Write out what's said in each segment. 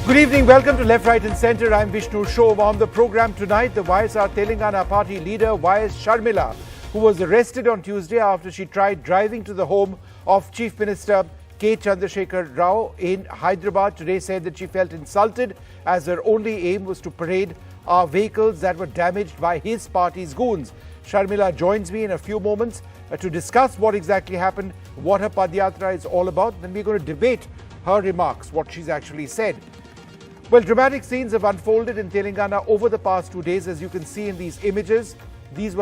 Good evening, welcome to Left, Right and Centre. I'm Vishnu Shov. On the programme tonight, the YSR Telangana party leader YS Sharmila, who was arrested on Tuesday after she tried driving to the home of Chief Minister K. Chandrasekhar Rao in Hyderabad, today said that she felt insulted as her only aim was to parade vehicles that were damaged by his party's goons. Sharmila joins me in a few moments to discuss what exactly happened, what her Padyatra is all about. Then we're going to debate her remarks, what she's actually said. Well, dramatic scenes have unfolded in Telangana over the past 2 days, as you can see in these images. These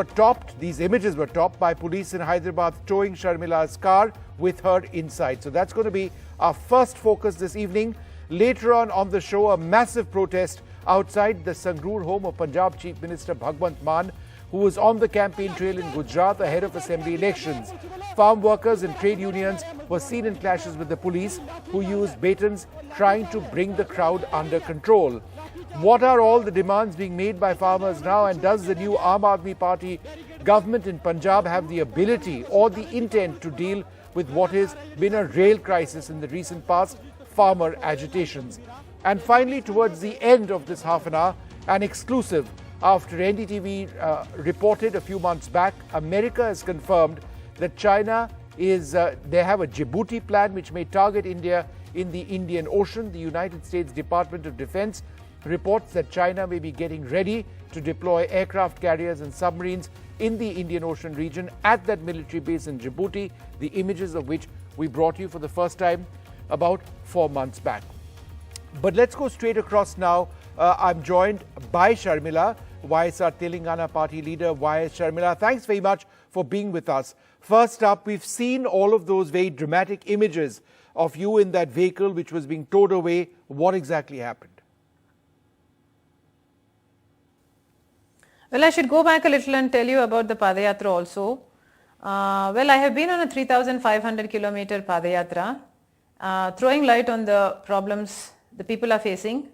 images were topped by police in Hyderabad towing Sharmila's car with her inside. So that's going to be our first focus this evening. Later on the show, a massive protest outside the Sangrur home of Punjab Chief Minister Bhagwant Mann, who was on the campaign trail in Gujarat ahead of assembly elections. Farm workers and trade unions were seen in clashes with the police, who used batons trying to bring the crowd under control. What are all the demands being made by farmers now, and does the new Aam Aadmi Party government in Punjab have the ability or the intent to deal with what has been a real crisis in the recent past, farmer agitations? And finally, towards the end of this half an hour, an exclusive. After NDTV reported a few months back, America has confirmed that China they have a Djibouti plan which may target India in the Indian Ocean. The United States Department of Defense reports that China may be getting ready to deploy aircraft carriers and submarines in the Indian Ocean region at that military base in Djibouti, the images of which we brought you for the first time about 4 months back. But let's go straight across now. I'm joined by Sharmila, YSR Telangana party leader YS Sharmila. Thanks very much for being with us. First up, we've seen all of those very dramatic images of you in that vehicle which was being towed away. What exactly happened? Well, I should go back a little and tell you about the Padayatra also. Well, I have been on a 3,500 kilometer Padayatra, throwing light on the problems the people are facing,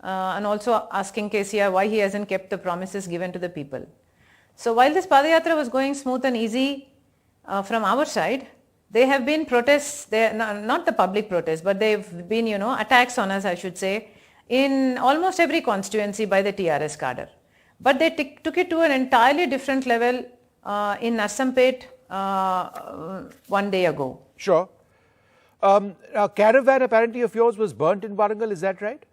and also asking KCR why he hasn't kept the promises given to the people. So while this Padayatra was going smooth and easy from our side, there have been protests, not the public protests, but they've been, attacks on us, I should say, in almost every constituency by the TRS cadre. But they took it to an entirely different level in Narsampet 1 day ago. Sure. A caravan apparently of yours was burnt in Warangal, is that right?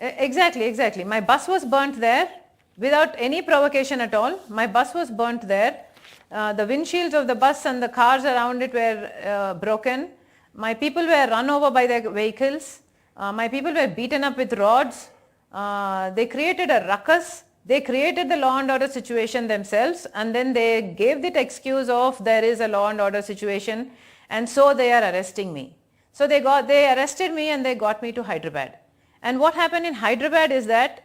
Exactly. My bus was burnt there without any provocation at all. My bus was burnt there. The windshields of the bus and the cars around it were broken. My people were run over by their vehicles. My people were beaten up with rods. They created a ruckus. They created the law and order situation themselves, and then they gave the excuse of there is a law and order situation, and so they are arresting me. So they arrested me and they got me to Hyderabad. And what happened in Hyderabad is that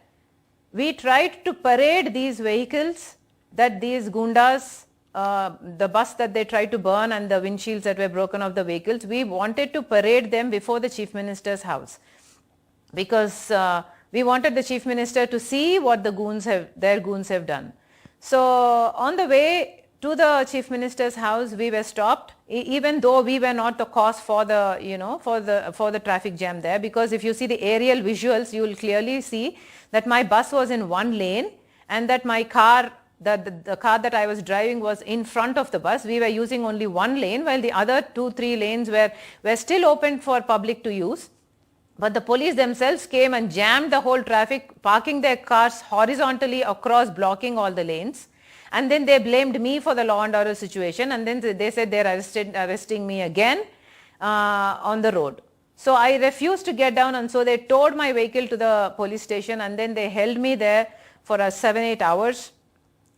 we tried to parade these vehicles, that these gundas, the bus that they tried to burn and the windshields that were broken off the vehicles, we wanted to parade them before the Chief Minister's house, because we wanted the Chief Minister to see what their goons have done. So on the way to the Chief Minister's house, we were stopped, even though we were not the cause for the traffic jam there, because if you see the aerial visuals, you will clearly see that my bus was in one lane and that my car, the car that I was driving was in front of the bus. We were using only one lane, while the other 2-3 lanes were still open for public to use. But the police themselves came and jammed the whole traffic, parking their cars horizontally across, blocking all the lanes. And then they blamed me for the law and order situation, and then they said they're arresting me again on the road. So I refused to get down, and so they towed my vehicle to the police station, and then they held me there for 7-8 hours.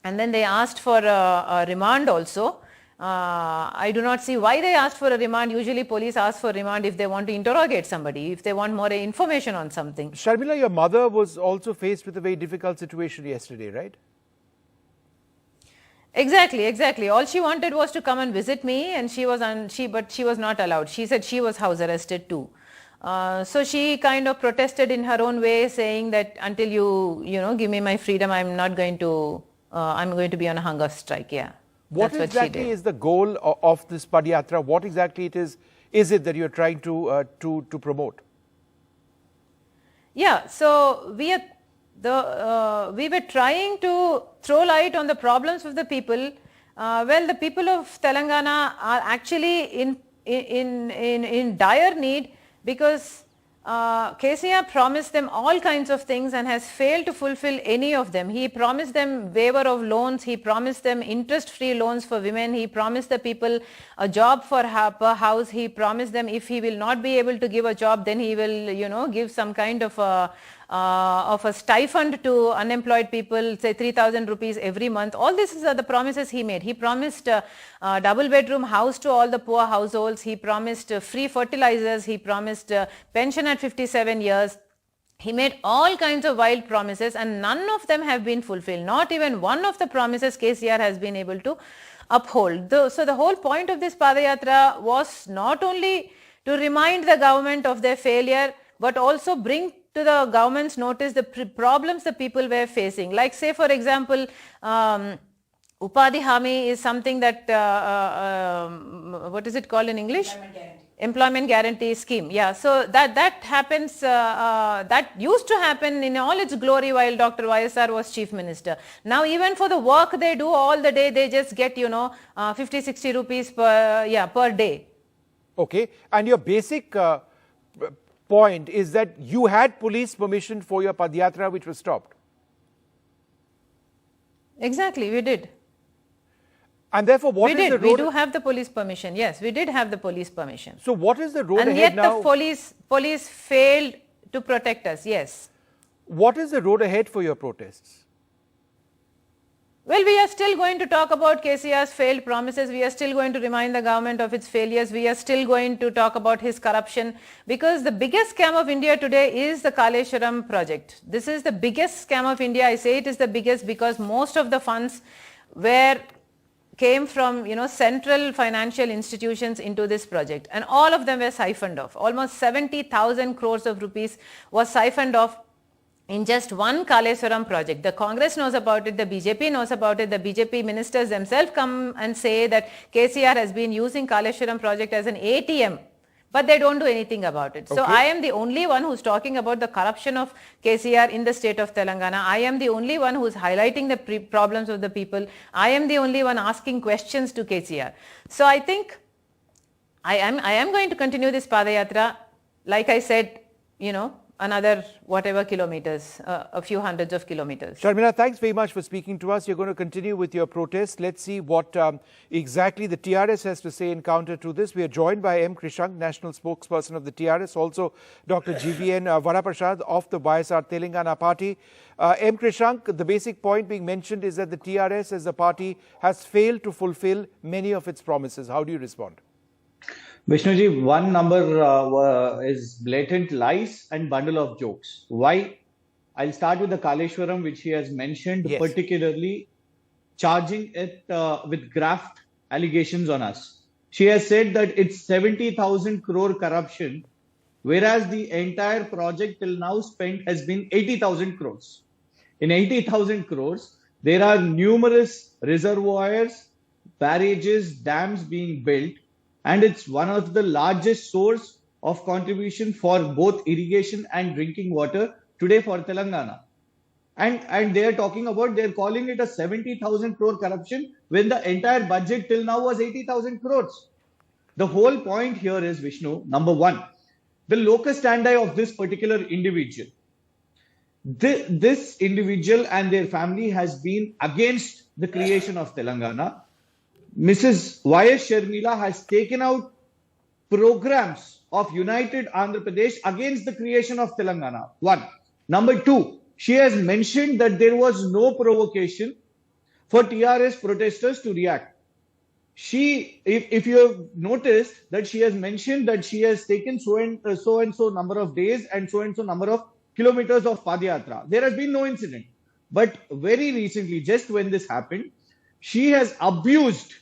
And then they asked for a remand also. I do not see why they asked for a remand. Usually police ask for remand if they want to interrogate somebody, if they want more information on something. Sharmila, your mother was also faced with a very difficult situation yesterday, right? Exactly. All she wanted was to come and visit me, and but she was not allowed. She said she was house arrested too. So she kind of protested in her own way, saying that until you give me my freedom, I'm going to be on a hunger strike. Yeah. What exactly is the goal of this Padyatra? What exactly is it that you're trying to promote? Yeah, so we were trying to throw light on the problems of the people. Well, the people of Telangana are actually in dire need because KCR promised them all kinds of things and has failed to fulfill any of them. He promised them waiver of loans, he promised them interest-free loans for women, he promised the people a job per house, he promised them if he will not be able to give a job, then he will, give some kind of a stipend to unemployed people, say 3,000 rupees every month. All these are the promises he made. He promised a double bedroom house to all the poor households. He promised free fertilizers. He promised pension at 57 years. He made all kinds of wild promises and none of them have been fulfilled. Not even one of the promises KCR has been able to uphold. So the whole point of this Padayatra was not only to remind the government of their failure, but also bring to the government's notice the problems the people were facing. Like say for example, Upadhi Hami is something that, what is it called in English? Employment guarantee scheme. Yeah, so that happens, that used to happen in all its glory while Dr. YSR was chief minister. Now even for the work they do all the day, they just get, 50, 60 rupees per day. Okay, and your basic point is that you had police permission for your Padyatra which was stopped. Exactly, we did. And therefore, what is the road? We do have the police permission. Yes, we did have the police permission. So what is the road and ahead now? And yet the police failed to protect us, yes. What is the road ahead for your protests? Well, we are still going to talk about KCR's failed promises. We are still going to remind the government of its failures. We are still going to talk about his corruption because the biggest scam of India today is the Kaleshwaram project. This is the biggest scam of India. I say it is the biggest because most of the funds came from central financial institutions into this project and all of them were siphoned off. Almost 70,000 crores of rupees was siphoned off in just one Kaleshwaram project. The Congress knows about it, the BJP knows about it, the BJP ministers themselves come and say that KCR has been using Kaleshwaram project as an ATM, but they don't do anything about it. Okay. So I am the only one who's talking about the corruption of KCR in the state of Telangana. I am the only one who's highlighting the problems of the people. I am the only one asking questions to KCR. So I think I am going to continue this Padayatra, like I said, another whatever kilometers, a few hundreds of kilometers. Sharmila, thanks very much for speaking to us. You're going to continue with your protest. Let's see what exactly the TRS has to say in counter to this. We are joined by M. Krishank, national spokesperson of the TRS, also Dr. GVN Varaprasad of the YSR Telangana party. M. Krishank, the basic point being mentioned is that the TRS as a party has failed to fulfill many of its promises. How do you respond? Vishnuji, one number is blatant lies and bundle of jokes. Why? I'll start with the Kaleshwaram, which he has mentioned, yes, particularly charging it with graft allegations on us. She has said that it's 70,000 crore corruption, whereas the entire project till now spent has been 80,000 crores. In 80,000 crores, there are numerous reservoirs, barrages, dams being built, and it's one of the largest source of contribution for both irrigation and drinking water today for Telangana. And they're calling it a 70,000 crore corruption when the entire budget till now was 80,000 crores. The whole point here is, Vishnu, number one, the locus standi of this particular individual. This individual and their family has been against the creation of Telangana. Mrs. Y.S. Sharmila has taken out programs of United Andhra Pradesh against the creation of Telangana. One. Number two, she has mentioned that there was no provocation for TRS protesters to react. If you have noticed that she has mentioned that she has taken so and so number of days and so number of kilometers of Padyatra. There has been no incident. But very recently, just when this happened, she has abused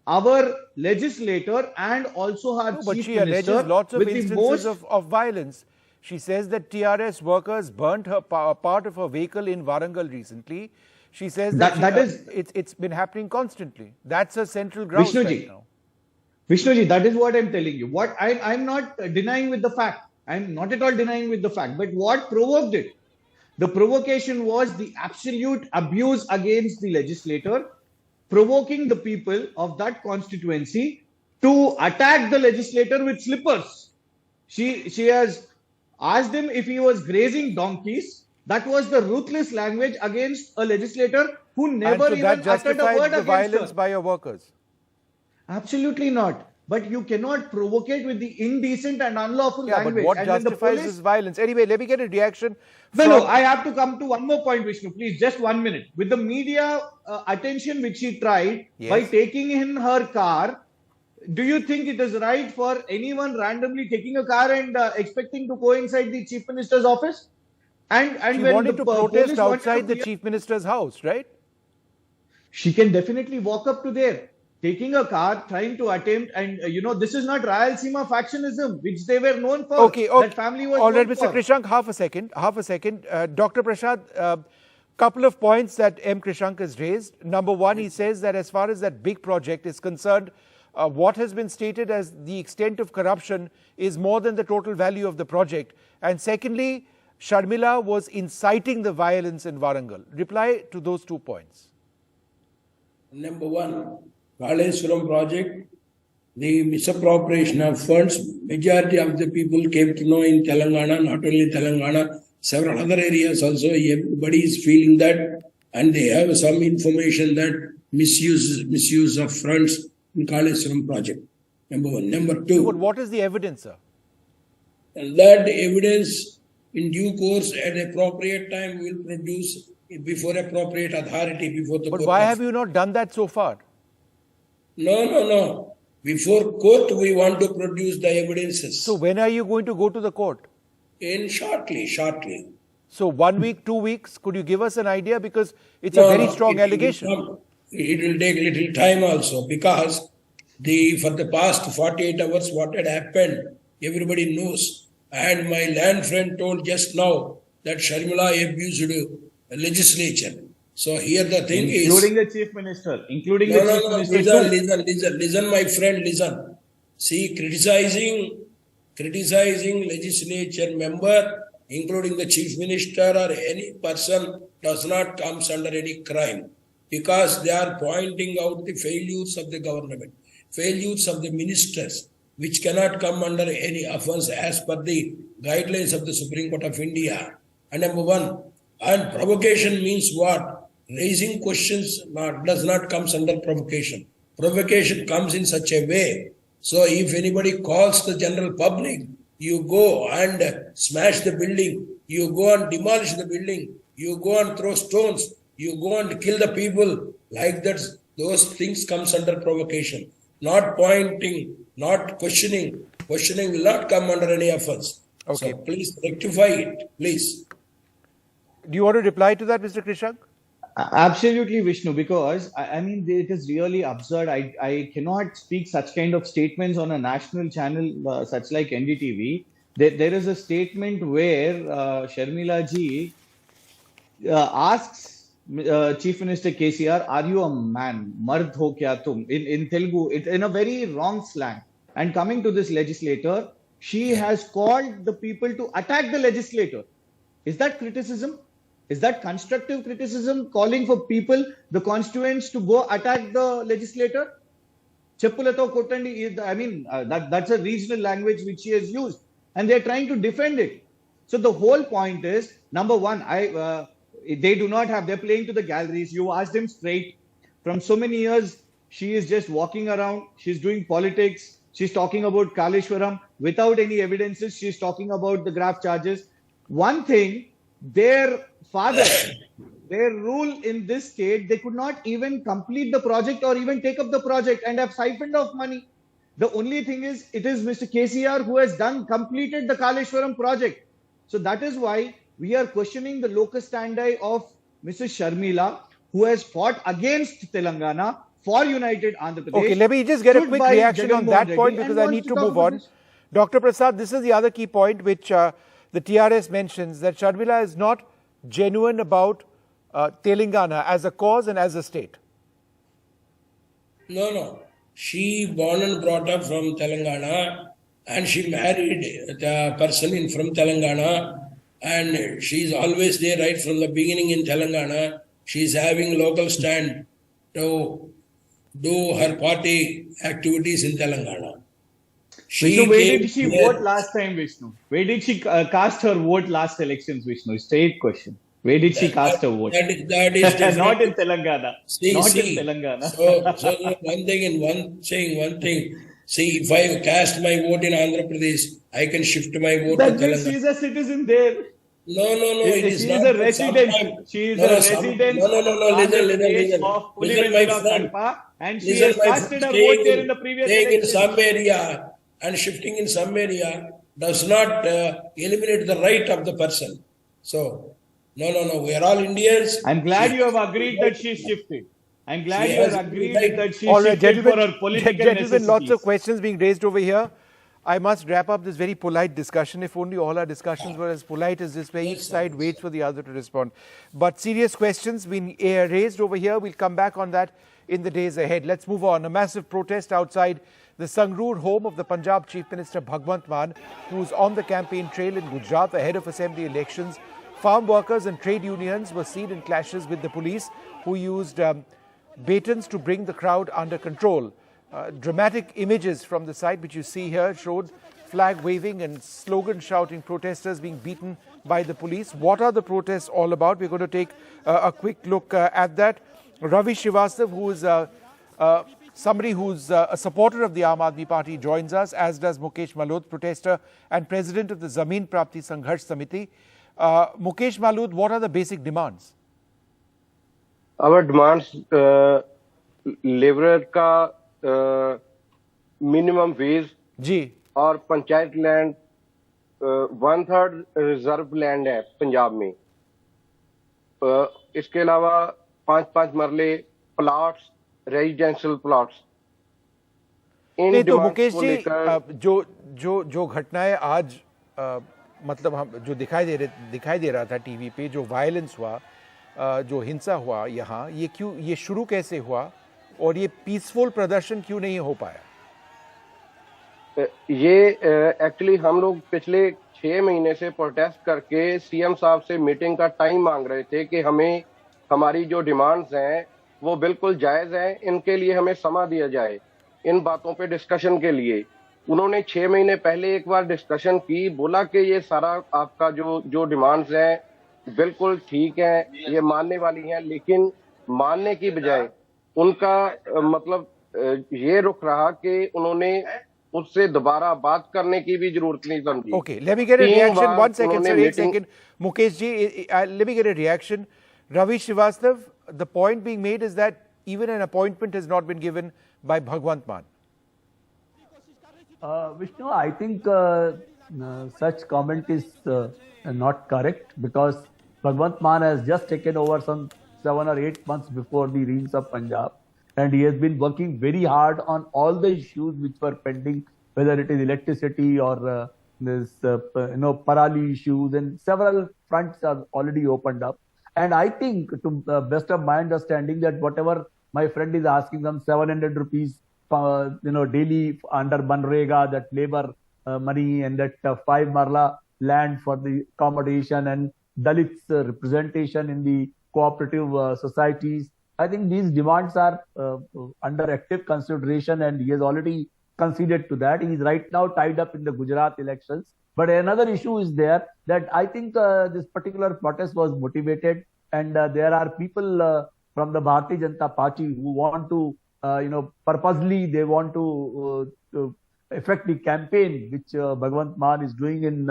our legislator and also her chief minister. But she alleges lots of instances of violence. She says that TRS workers burnt her part of her vehicle in Warangal recently. She says that it's been happening constantly. That's a central ground right now. Vishnuji, that is what I'm telling you. What I'm not denying with the fact. I'm not at all denying with the fact. But what provoked it? The provocation was the absolute abuse against the legislator, provoking the people of that constituency to attack the legislator with slippers. She has asked him if he was grazing donkeys. That was the ruthless language against a legislator who never and so even that uttered a word justifies the against violence her. by your workers. Absolutely not. But you cannot provocate with the indecent and unlawful Yeah, language. but what And when the justifies police... this violence? Anyway, let me get a reaction. No, I have to come to one more point, Vishnu. Please, just 1 minute. With the media attention which she tried by taking in her car, do you think it is right for anyone randomly taking a car and expecting to go inside the Chief Minister's office? And she when wanted the to protest police wanted outside to the Chief Minister's house, right? She can definitely walk up to there, taking a car, trying to attempt, and this is not Rayalaseema factionism, which they were known for. Okay. That family was all right, known Mr. for. Krishank, half a second. Dr. Prasad, couple of points that M. Krishank has raised. Number one, he says that as far as that big project is concerned, what has been stated as the extent of corruption is more than the total value of the project. And secondly, Sharmila was inciting the violence in Warangal. Reply to those 2 points. Number one, Kaleshwaram project, the misappropriation of funds, majority of the people came to know in Telangana, not only Telangana, several other areas also, everybody is feeling that, and they have some information that misuse of funds in Kaleshwaram project. Number one. Number two. But what is the evidence, sir? And that evidence in due course at appropriate time will produce before appropriate authority, before the But court. why have you not done that so far? No. Before court, we want to produce the evidences. So when are you going to go to the court? Shortly. So 1 week, 2 weeks, could you give us an idea? Because it's a very strong allegation. It will take little time also, because for the past 48 hours what had happened, everybody knows. And my land friend told just now that Sharmila abused the legislature. So here the thing including the Chief Minister. Listen, my friend, listen. See, criticizing legislature member, including the Chief Minister or any person, does not come under any crime, because they are pointing out the failures of the government, failures of the ministers, which cannot come under any offense as per the guidelines of the Supreme Court of India. And number one, and provocation means what? Raising questions does not come under provocation. Provocation comes in such a way. So if anybody calls the general public, you go and smash the building, you go and demolish the building, you go and throw stones, you go and kill the people, like that, those things comes under provocation. Not pointing, not questioning. Questioning will not come under any offense. Okay. So please rectify it, please. Do you want to reply to that, Mr. Krishank? Absolutely, Vishnu, because I mean, it is really absurd. I cannot speak such kind of statements on a national channel such like NDTV. There is a statement where Sharmila ji asks Chief Minister KCR, "Are you a man? Mard ho kya tum?" In Telugu, in a very wrong slang. And coming to this legislator, she has called the people to attack the legislator. Is that criticism? Is that constructive criticism, calling for people, the constituents, to go attack the legislator? Cheppulato kottandi, I mean, that's a regional language which she has used, and they're trying to defend it. So the whole point is, number one, they do not have, they're playing to the galleries. You asked them straight. From so many years, she is just walking around. She's doing politics. She's talking about Kaleshwaram without any evidences. She's talking about the graft charges. One thing, their father, their rule in this state, they could not even complete the project or even take up the project and have siphoned off money. The only thing is, it is Mr. KCR who has completed the Kaleshwaram project. So that is why we are questioning the locus standi of Mrs. Sharmila, who has fought against Telangana for United Andhra Pradesh. Okay, let me just get a quick reaction on that point, because I need to move on. Dr. Prasad, this is the other key point which the TRS mentions, that Sharmila is not genuine about Telangana as a cause and as a state. No. She born and brought up from Telangana, and she married the person from Telangana, and she's always there right from the beginning in Telangana. She's having local stand to do her party activities in Telangana. Vishnu, where did she vote last time, Vishnu? Where did she cast her vote last elections, Vishnu? Straight question. Where did she cast her vote? That is not in Telangana. See, not in Telangana. so one thing. See, if I cast my vote in Andhra Pradesh, I can shift my vote to Telangana. She's a citizen there. No. It is she is a resident. She is a resident. Listen, my friend. And she has casted her vote there in the previous in some area and shifting in some area does not eliminate the right of the person. So, no. We are all Indians. I'm glad you have agreed that she shifted. I'm glad you have agreed that she all right, shifted for her political gentlemen, lots of necessities. questions being raised over here. I must wrap up this very polite discussion. If only all our discussions were as polite as this, where each side waits for the other to respond. But serious questions being raised over here. We'll come back on that in the days ahead. Let's move on. A massive protest outside the Sangrur home of the Punjab Chief Minister Bhagwant Mann, who's on the campaign trail in Gujarat ahead of assembly elections. Farm workers and trade unions were seen in clashes with the police, who used batons to bring the crowd under control. Dramatic images from the site which you see here showed flag waving and slogan shouting protesters being beaten by the police. What are the protests all about? We're going to take a quick look at that. Ravi Srivastava, who is somebody who's a supporter of the Aam Aadmi Party, joins us, as does Mukesh Malud, protester and president of the Zameen Prapti Sangharsh Samiti. Mukesh Malud, what are the basic demands? Our demands, laborer का minimum wage जी और panchayat land 1/3 reserve land है पंजाब में. इसके अलावा 5-5 मरले plots, residential plots. नहीं तो मुकेश जी, जो घटनाएं आज मतलब हम जो दिखाई दे रहा था टीवी पे, जो वायलेंस हुआ, जो हिंसा हुआ यहाँ, ये शुरू कैसे हुआ और ये पीसफुल प्रदर्शन क्यों नहीं हो पाया? ये एक्चुअली हम लोग पिछले 6 महीने से प्रोटेस्ट करके सीएम साहब से मीटिंग का टाइम मांग रहे थे कि हमें हमारी जो डिमांड्स हैं वो बिल्कुल जायज हैं, इनके लिए हमें समय दिया जाए इन बातों पे डिस्कशन के लिए. उन्होंने 6 महीने पहले एक बार डिस्कशन की, बोला कि ये सारा आपका जो डिमांड्स हैं बिल्कुल ठीक है, ये मानने वाली हैं, लेकिन मानने की बजाय उनका मतलब ये रुख रहा कि उन्होंने उससे दोबारा बात करने की भी जरूरत नहीं समझी. Okay, let me get a reaction. 1 second, sir. 1 second. Mukesh ji, let me get a reaction. Ravi Srivastava, the point being made is that even an appointment has not been given by Bhagwant Mann. Vishnu, I think such comment is not correct, because Bhagwant Mann has just taken over some 7 or 8 months before the Reins of Punjab, and he has been working very hard on all the issues which were pending, whether it is electricity or this parali issues, and several fronts are already opened up. And I think, to the best of my understanding, that whatever my friend is asking them, 700 rupees daily under Banrega, that labor money, and that 5 marla land for the accommodation, and Dalits representation in the cooperative societies. I think these demands are under active consideration, and he has already conceded to that. He is right now tied up in the Gujarat elections. But another issue is there, that I think this particular protest was motivated, and there are people from the Bharatiya Janata Party who want to, purposely they want to affect the campaign which Bhagwant Mann is doing in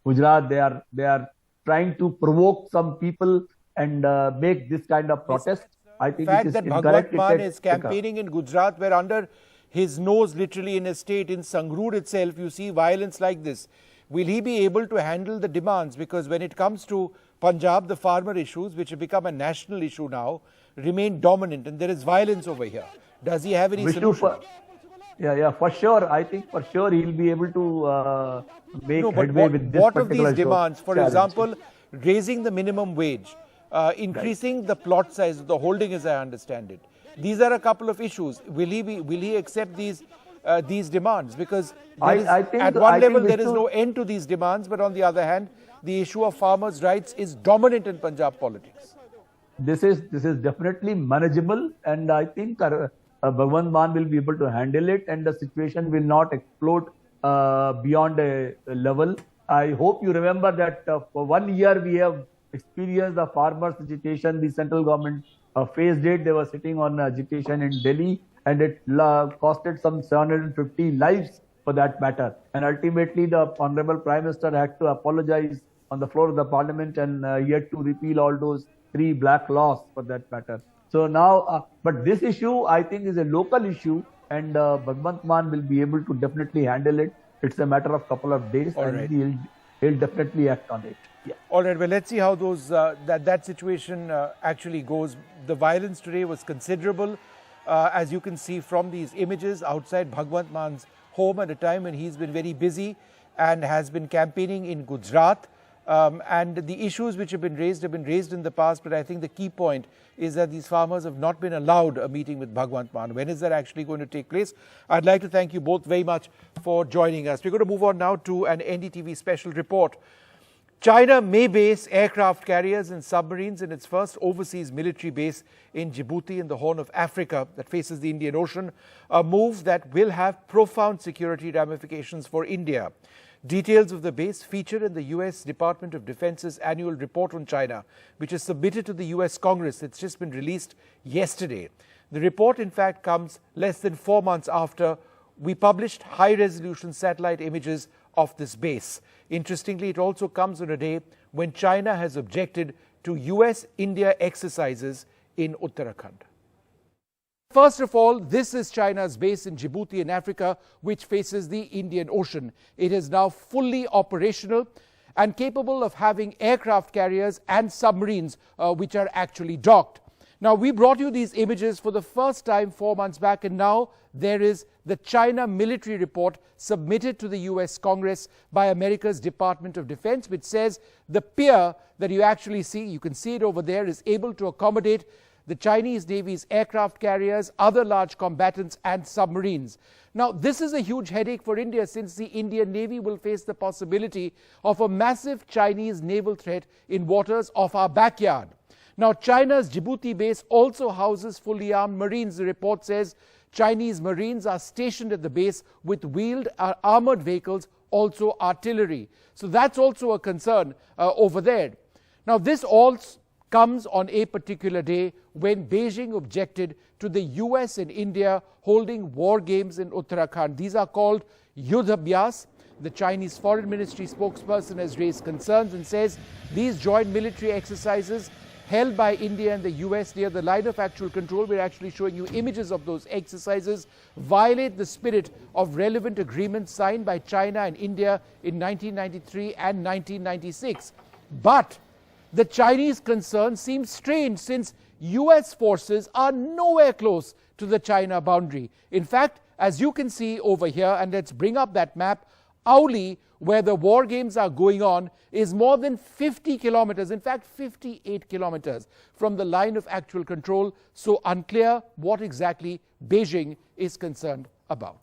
Gujarat. They are trying to provoke some people and make this kind of protest. I think the fact it is that incorrect. Bhagwant Mann is campaigning in Gujarat, where under his nose, literally in his state, in Sangrur itself, you see violence like this. Will he be able to handle the demands? Because when it comes to Punjab, the farmer issues, which have become a national issue now, remain dominant, and there is violence over here. Does he have any solution? Yeah, for sure. I think for sure he'll be able to make headway with this what of particular these demands? For challenge. example, raising the minimum wage, increasing the plot size of the holding, as I understand it. These are a couple of issues. Will he accept these these demands? Because I think at one level there is Vishnu, no end to these demands, but on the other hand, the issue of farmers' rights is dominant in Punjab politics. this is definitely manageable, and I think Bhagwant Mann will be able to handle it, and the situation will not explode beyond a level. I hope you remember that for 1 year we have experienced the farmers' agitation. The central government faced it. They were sitting on agitation in Delhi, and it costed some 750 lives for that matter. And ultimately, the Honorable Prime Minister had to apologize on the floor of the Parliament, and he had to repeal all those 3 black laws for that matter. So now, but this issue I think is a local issue, and Bhagwant Mann will be able to definitely handle it. It's a matter of couple of days, All and right. he'll definitely act on it. Yeah. All right, well, let's see how those that situation actually goes. The violence today was considerable, as you can see from these images outside Bhagwant Mann's home at a time when he's been very busy and has been campaigning in Gujarat. And the issues which have been raised in the past, but I think the key point is that these farmers have not been allowed a meeting with Bhagwant Mann. When is that actually going to take place? I'd like to thank you both very much for joining us. We're going to move on now to an NDTV special report. China may base aircraft carriers and submarines in its first overseas military base in Djibouti in the Horn of Africa that faces the Indian Ocean, a move that will have profound security ramifications for India. Details of the base feature in the U.S. Department of Defense's annual report on China, which is submitted to the U.S. Congress. It's just been released yesterday. The report, in fact, comes less than 4 months after we published high-resolution satellite images of this base. Interestingly, it also comes on a day when China has objected to U.S.-India exercises in Uttarakhand. First of all, this is China's base in Djibouti in Africa, which faces the Indian Ocean. It is now fully operational and capable of having aircraft carriers and submarines which are actually docked. Now, we brought you these images for the first time 4 months back, and now there is the China military report submitted to the U.S. Congress by America's Department of Defense, which says the pier that you actually see, you can see it over there, is able to accommodate the Chinese Navy's aircraft carriers, other large combatants and submarines. Now, this is a huge headache for India, since the Indian Navy will face the possibility of a massive Chinese naval threat in waters off our backyard. Now, China's Djibouti base also houses fully armed Marines. The report says Chinese Marines are stationed at the base with wheeled armored vehicles, also artillery. So that's also a concern over there. Now, this all comes on a particular day when Beijing objected to the US and India holding war games in Uttarakhand. These are called Yudh Abhyas. The Chinese Foreign Ministry spokesperson has raised concerns and says these joint military exercises held by India and the US near the line of actual control, we're actually showing you images of those exercises, violate the spirit of relevant agreements signed by China and India in 1993 and 1996. But the Chinese concern seems strange, since US forces are nowhere close to the China boundary. In fact, as you can see over here, and let's bring up that map, Auli, where the war games are going on, is more than 50 kilometers, in fact 58 kilometers from the line of actual control. So unclear what exactly Beijing is concerned about.